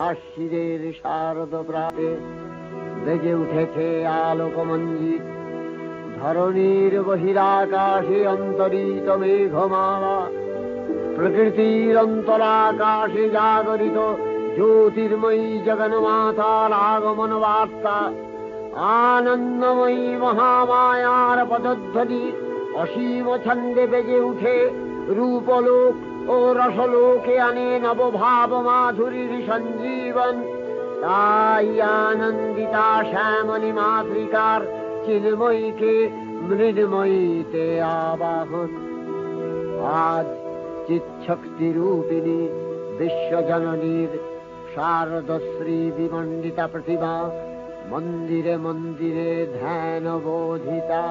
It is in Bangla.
আশ্বিরের শারদ প্রাতে বেজে উঠেছে আলোকমঞ্জিত, ধরণীর বহিরাকাশে অন্তরিত মেঘমালা, প্রকৃতির অন্তরাকাশে জাগরিত জ্যোতির্ময়ী জগন্মাতার আগমন বার্তা, আনন্দময়ী মহামায়ার পদধ্বনি অসীম ছন্দে বেজে উঠে রূপলোক ও রসলোকে আনে নবভাব মাধুরীর সঞ্জীবন। তাই আনন্দিতা শ্যামলী মাতৃকার চিন্ময়ীকে মৃন্ময়ীতে আবাহন। আজ চিৎশক্তি রূপিণী বিশ্বজননীর শারদশ্রী বিমণ্ডিতা প্রতিমা মন্দিরে মন্দিরে ধ্যান বোধিতা।